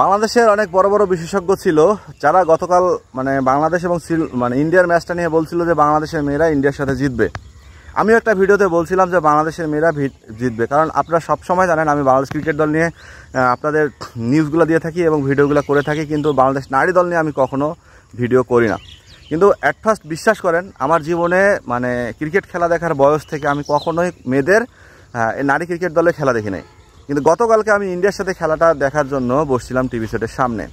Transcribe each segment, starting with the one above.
বাংলাদেশের অনেক বড় বড় বিশেষজ্ঞ ছিল যারা গতকাল মানে বাংলাদেশ এবং ইন্ডিয়ার ম্যাচটা নিয়ে বলছিল যে বাংলাদেশের মেয়েরা ইন্ডিয়ার সাথে জিতবে। আমিও একটা ভিডিওতে বলছিলাম যে বাংলাদেশের মেয়েরা জিতবে, কারণ আপনারা সবসময় জানেন আমি বাংলাদেশ ক্রিকেট দল নিয়ে আপনাদের নিউজগুলো দিয়ে থাকি এবং ভিডিওগুলো করে থাকি, কিন্তু বাংলাদেশ নারী দল নিয়ে আমি কখনো ভিডিও করি না। কিন্তু অ্যাট ফার্স্ট বিশ্বাস করেন, আমার জীবনে মানে ক্রিকেট খেলা দেখার বয়স থেকে আমি কখনোই মেয়েদের নারী ক্রিকেট দলের খেলা দেখি নাই। কিন্তু গতকালকে আমি ইন্ডিয়ার সাথে খেলাটা দেখার জন্য বসছিলাম টিভি সেটের সামনে,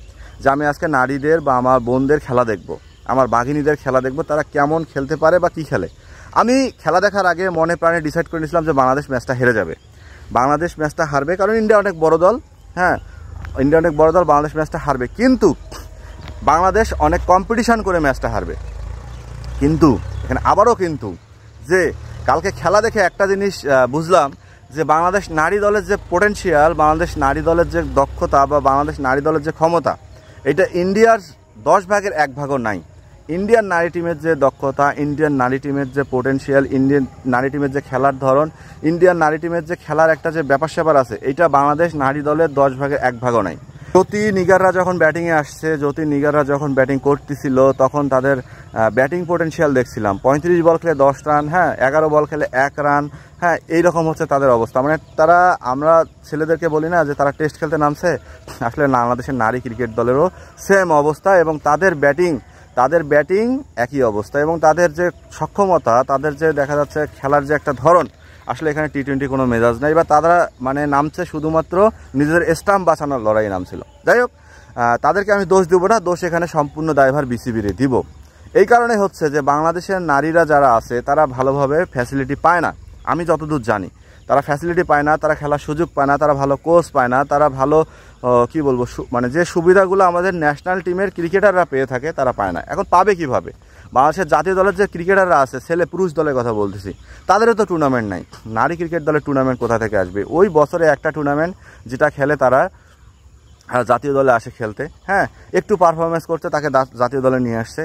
যে আমি আজকে নারীদের বা আমার বোনদের খেলা দেখব, আমার বাঘিনীদের খেলা দেখব, তারা কেমন খেলতে পারে বা কী খেলে। আমি খেলা দেখার আগে মনে প্রাণে ডিসাইড করে নিয়েছিলাম যে বাংলাদেশ ম্যাচটা হেরে যাবে, বাংলাদেশ ম্যাচটা হারবে, কারণ ইন্ডিয়া অনেক বড় দল। হ্যাঁ, ইন্ডিয়া অনেক বড় দল, বাংলাদেশ ম্যাচটা হারবে, কিন্তু বাংলাদেশ অনেক কম্পিটিশান করে ম্যাচটা হারবে। কিন্তু এখানে আবারও কিন্তু যে কালকে খেলা দেখে একটা জিনিস বুঝলাম যে বাংলাদেশ নারী দলের যে পোটেনশিয়াল, বাংলাদেশ নারী দলের যে দক্ষতা বা বাংলাদেশ নারী দলের যে ক্ষমতা, এটা ইন্ডিয়ার 10 ভাগের 1 ভাগও নাই। ইন্ডিয়ান নারী টিমের যে দক্ষতা, ইন্ডিয়ান নারী টিমের যে পোটেনশিয়াল, ইন্ডিয়ান নারী টিমের যে খেলার ধরন, ইন্ডিয়ান নারী টিমের যে খেলার একটা যে ব্যাপার স্যাপার আছে, এটা বাংলাদেশ নারী দলের 10 ভাগের 1 ভাগও নাই। জ্যোতি নিগাররা যখন ব্যাটিংয়ে আসছে, জ্যোতি নিগাররা যখন ব্যাটিং করতেছিল, তখন তাদের ব্যাটিং পোটেনশিয়াল দেখছিলাম। 35 বল খেলে 10 রান, হ্যাঁ 11 বল খেলে 1 রান, হ্যাঁ এইরকম হচ্ছে তাদের অবস্থা। মানে তারা, আমরা ছেলেদেরকে বলি না যে তারা টেস্ট খেলতে নামছে, আসলে বাংলাদেশের নারী ক্রিকেট দলেরও সেম অবস্থা, এবং তাদের ব্যাটিং একই অবস্থা, এবং তাদের যে সক্ষমতা, তাদের যে দেখা যাচ্ছে খেলার যে একটা ধরন, আসলে এখানে টি-20 কোনো মেজাজ নাই, বা তারা মানে নামছে শুধুমাত্র নিজেদের স্টাম্প বাঁচানোর লড়াই নামছিল। যাই হোক, তাদেরকে আমি দোষ দেবো না, দোষ এখানে সম্পূর্ণ দায়ভার বিসিবিরে দিব। এই কারণে হচ্ছে যে বাংলাদেশের নারীরা যারা আছে তারা ভালোভাবে ফ্যাসিলিটি পায় না। আমি যতদূর জানি তারা ফ্যাসিলিটি পায় না, তারা খেলার সুযোগ পায় না, তারা ভালো কোচ পায় না, তারা ভালো কি বলবো মানে যে সুবিধাগুলো আমাদের ন্যাশনাল টিমের ক্রিকেটাররা পেয়ে থাকে তারা পায় না। এখন পাবে কিভাবে? বাংলাদেশের জাতীয় দলের যে ক্রিকেটাররা আছে, ছেলে পুরুষ দলের কথা বলতেছি, তাদেরও তো টুর্নামেন্ট নাই। নারী ক্রিকেট দলের টুর্নামেন্ট কোথা থেকে আসবে? ওই বছরে একটা টুর্নামেন্ট যেটা খেলে তারা জাতীয় দলে আসে খেলতে, হ্যাঁ একটু পারফরমেন্স করতে, তাকে জাতীয় দলে নিয়ে আসছে।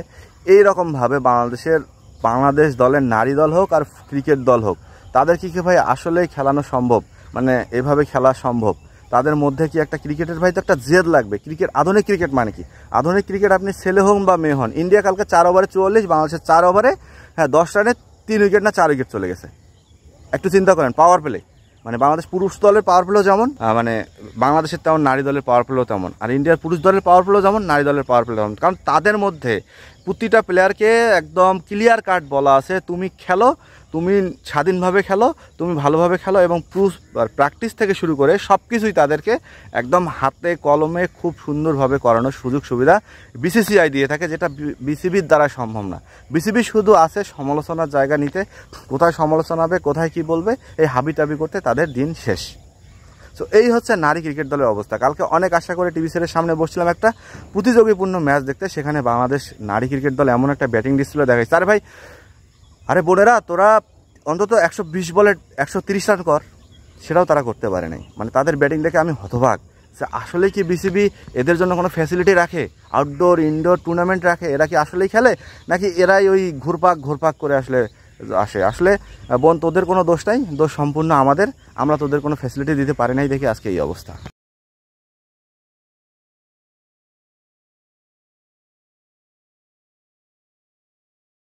এইরকমভাবে বাংলাদেশ দলের নারী দল হোক আর ক্রিকেট দল হোক, তাদের কি ভাই আসলেই খেলানো সম্ভব? মানে এভাবে খেলা সম্ভব? তাদের মধ্যে কি একটা ক্রিকেটের ভাই তো একটা জেদ লাগবে। আধুনিক ক্রিকেট মানে কি? আধুনিক ক্রিকেট আপনি ছেলে হন বা মেয়ে হন, ইন্ডিয়া কালকে 4 ওভারে 44, বাংলাদেশের 4 ওভারে 10 রানে 3 উইকেট না 4 উইকেট চলে গেছে। একটু চিন্তা করেন, পাওয়ার প্লে, মানে বাংলাদেশ পুরুষ দলের পাওয়ার প্লেও যেমন মানে বাংলাদেশের তেমন নারী দলের পাওয়ার প্লেও তেমন, আর ইন্ডিয়ার পুরুষ দলের পাওয়ার প্লেও যেমন নারী দলের পাওয়ার প্লে তেমন। কারণ তাদের মধ্যে প্রতিটা প্লেয়ারকে একদম ক্লিয়ার কাট বলা আছে, তুমি খেলো, তুমি স্বাধীনভাবে খেলো, তুমি ভালোভাবে খেলো, এবং প্র্যাকটিস থেকে শুরু করে সব কিছুই তাদেরকে একদম হাতে কলমে খুব সুন্দরভাবে করানোর সুযোগ সুবিধা বিসিসিআই দিয়ে থাকে, যেটা বিসিবির দ্বারা সম্ভব না। বিসিবি শুধু আছে সমালোচনার জায়গা নিতে, কোথায় সমালোচনা হবে, কোথায় কি বলবে, এই হাবিটাবি করতে তাদের দিন শেষ। সো এই হচ্ছে নারী ক্রিকেট দলের অবস্থা। কালকে অনেক আশা করে টিভি সেটের সামনে বসছিলাম একটা প্রতিযোগীপূর্ণ ম্যাচ দেখতে, সেখানে বাংলাদেশ নারী ক্রিকেট দল এমন একটা ব্যাটিং ডিসপ্লে দেখাইছে। আরে ভাই, আরে বোনেরা, তোরা অন্তত 120 বলে 130 রান কর, সেটাও তারা করতে পারে নাই। মানে তাদের ব্যাটিং দেখে আমি হতবাক যে আসলে কি বিসিবি এদের জন্য কোনো ফ্যাসিলিটি রাখে, আউটডোর ইনডোর টুর্নামেন্ট রাখে? এরা কি আসলেই খেলে, নাকি এরাই ওই ঘুরপাক করে আসলে বোন, তোদের কোনো দোষ নাই, দোষ সম্পূর্ণ আমাদের। আমরা তোদের কোনো ফ্যাসিলিটি দিতে পারি নাই দেখে আজকে এই অবস্থা।